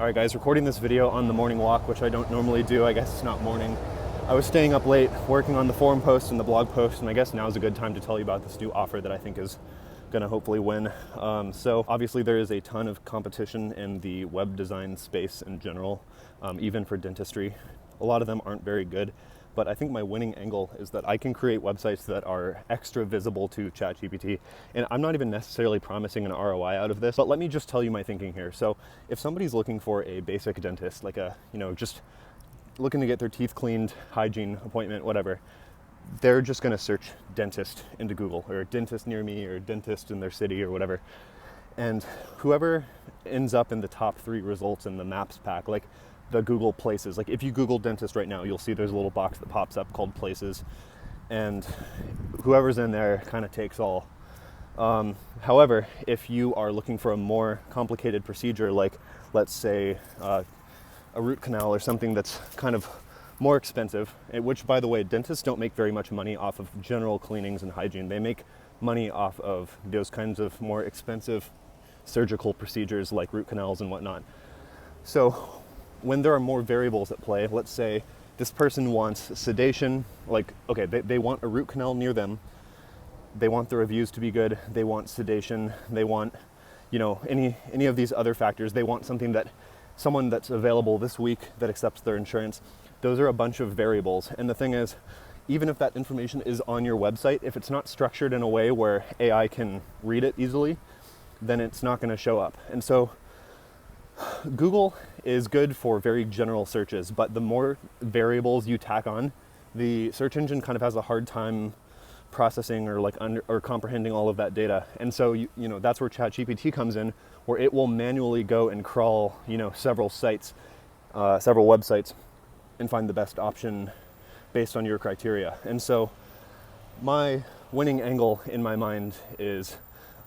All right, guys, recording this video on the morning walk, which I don't normally do. I guess it's not morning. I was staying up late working on the forum post and the blog post, and I guess now is a good time to tell you about this new offer that I think is going to hopefully win. So obviously there is a ton of competition in the web design space in general, even for dentistry. A lot of them aren't very good, but I think my winning angle is that I can create websites that are extra visible to ChatGPT. And I'm not even necessarily promising an ROI out of this, but let me just tell you my thinking here. So if somebody's looking for a basic dentist, like just looking to get their teeth cleaned, hygiene appointment, whatever, they're just going to search dentist into Google, or dentist near me, or dentist in their city, or whatever. And whoever ends up in the top 3 results in the maps pack, like the Google Places, like if you Google dentist right now, you'll see there's a little box that pops up called Places, and whoever's in there kind of takes all. However, if you are looking for a more complicated procedure, like let's say a root canal or something that's kind of more expensive, which, by the way, dentists don't make very much money off of general cleanings and hygiene. They make money off of those kinds of more expensive surgical procedures like root canals and whatnot. So when there are more variables at play, let's say this person wants sedation, like, okay, they want a root canal near them, they want the reviews to be good, they want sedation, they want, any of these other factors, they want something that someone that's available this week that accepts their insurance. Those are a bunch of variables. And the thing is, even if that information is on your website, if it's not structured in a way where AI can read it easily, then it's not going to show up. And so Google is good for very general searches, but the more variables you tack on, the search engine kind of has a hard time processing or comprehending all of that data. And so that's where ChatGPT comes in, where it will manually go and crawl several sites, several websites, and find the best option based on your criteria. And so my winning angle in my mind is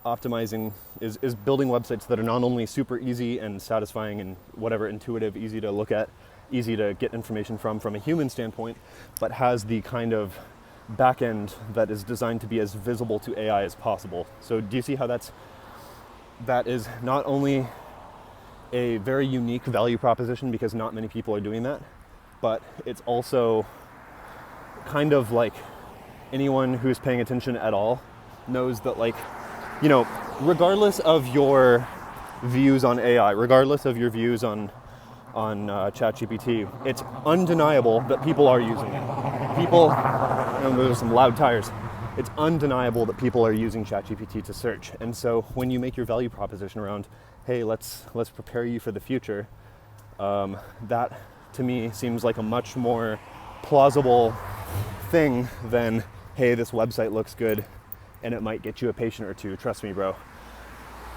optimizing, is building websites that are not only super easy and satisfying and whatever, intuitive, easy to look at, easy to get information from a human standpoint, but has the kind of back end that is designed to be as visible to AI as possible. So do you see how that is not only a very unique value proposition, because not many people are doing that, but it's also kind of like anyone who's paying attention at all knows that, regardless of your views on AI, regardless of your views on ChatGPT, it's undeniable that people are using it. There's some loud tires. It's undeniable that people are using ChatGPT to search. And so when you make your value proposition around, hey, let's prepare you for the future, that to me seems like a much more plausible thing than, hey, this website looks good and it might get you a patient or two. Trust me, bro.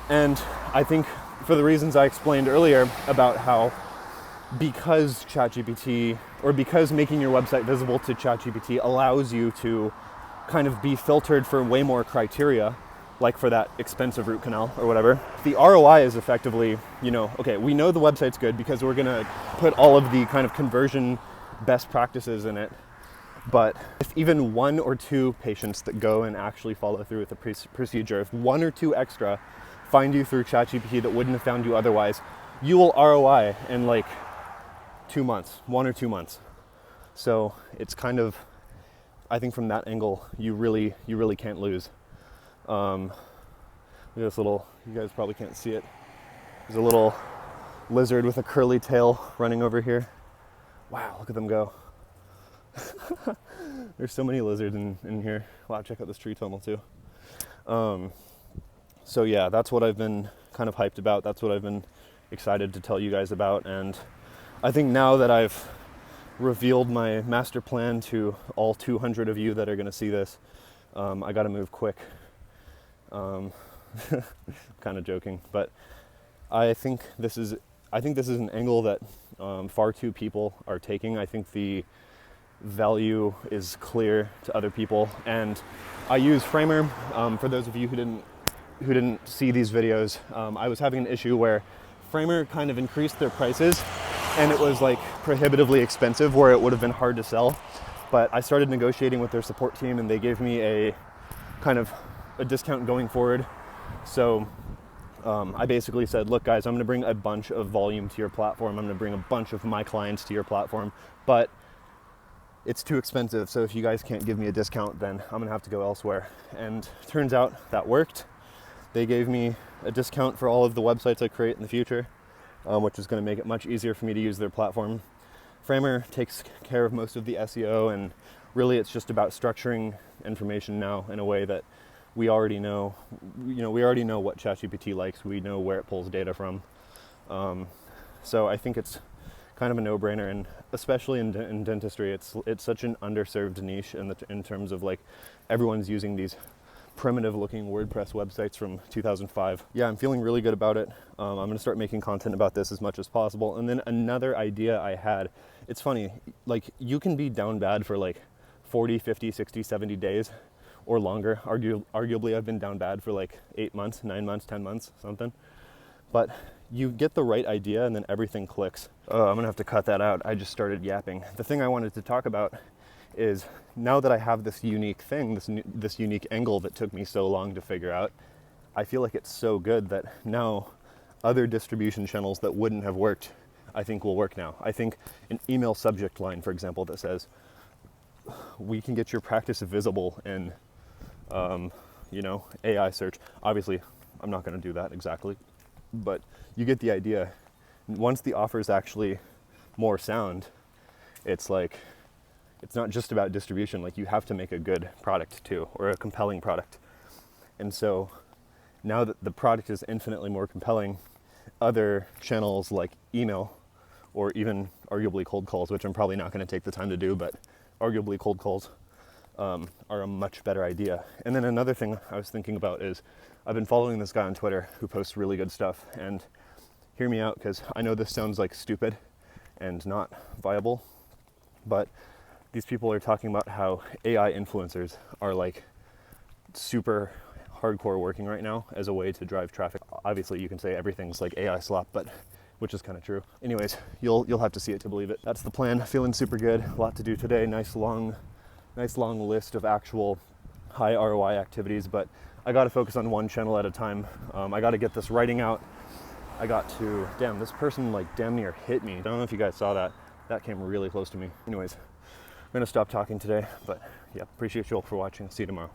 And I think for the reasons I explained earlier about how because making your website visible to ChatGPT allows you to kind of be filtered for way more criteria, like for that expensive root canal or whatever, the ROI is effectively, okay, we know the website's good because we're going to put all of the kind of conversion best practices in it. But if even 1 or 2 patients that go and actually follow through with the procedure, if 1 or 2 extra find you through ChatGPT that wouldn't have found you otherwise, you will ROI in 2 months, 1 or 2 months. So it's kind of, I think from that angle, you really can't lose. Look at this little, you guys probably can't see it. There's a little lizard with a curly tail running over here. Wow, look at them go. There's so many lizards in here. Wow, check out this tree tunnel too. So yeah, that's what I've been kind of hyped about. That's what I've been excited to tell you guys about. And I think now that I've revealed my master plan to all 200 of you that are going to see this, I got to move quick. Kind of joking, but I think this is an angle that far too people are taking. I think the value is clear to other people, and I use Framer. For those of you who didn't see these videos, I was having an issue where Framer kind of increased their prices, and it was prohibitively expensive where it would have been hard to sell. But I started negotiating with their support team, and they gave me a kind of a discount going forward. So I basically said, look guys, I'm going to bring a bunch of volume to your platform. I'm going to bring a bunch of my clients to your platform, but it's too expensive. So if you guys can't give me a discount, then I'm going to have to go elsewhere. And turns out that worked. They gave me a discount for all of the websites I create in the future, which is going to make it much easier for me to use their platform. Framer takes care of most of the SEO, and really it's just about structuring information now in a way that we already know. We already know what ChatGPT likes. We know where it pulls data from. So I think it's kind of a no-brainer, and especially in dentistry, it's such an underserved niche in terms of like everyone's using these primitive-looking WordPress websites from 2005. Yeah, I'm feeling really good about it. I'm going to start making content about this as much as possible. And then another idea I had, it's funny, like you can be down bad for like 40, 50, 60, 70 days or longer. Arguably, I've been down bad for like 8 months, 9 months, 10 months, something. But you get the right idea and then everything clicks. Oh, I'm gonna have to cut that out. I just started yapping. The thing I wanted to talk about is now that I have this unique thing, this unique angle that took me so long to figure out, I feel like it's so good that now other distribution channels that wouldn't have worked, I think will work now. I think an email subject line, for example, that says, we can get your practice visible in, AI search. Obviously, I'm not gonna do that exactly, but you get the idea. Once the offer is actually more sound, it's like, it's not just about distribution. Like, you have to make a good product too, or a compelling product. And so now that the product is infinitely more compelling, other channels like email, or even arguably cold calls, which I'm probably not going to take the time to do, but arguably cold calls are a much better idea. And then another thing I was thinking about is I've been following this guy on Twitter who posts really good stuff, and hear me out, because I know this sounds like stupid and not viable, but these people are talking about how AI influencers are like super hardcore working right now as a way to drive traffic. Obviously, you can say everything's like AI slop, but which is kind of true. Anyways, you'll have to see it to believe it. That's the plan. Feeling super good. A lot to do today. Nice long list of actual high ROI activities, but I got to focus on one channel at a time. I got to get this writing out. I got to, damn, this person like damn near hit me. I don't know if you guys saw that. That came really close to me. Anyways, I'm gonna stop talking today, but yeah, appreciate you all for watching. See you tomorrow.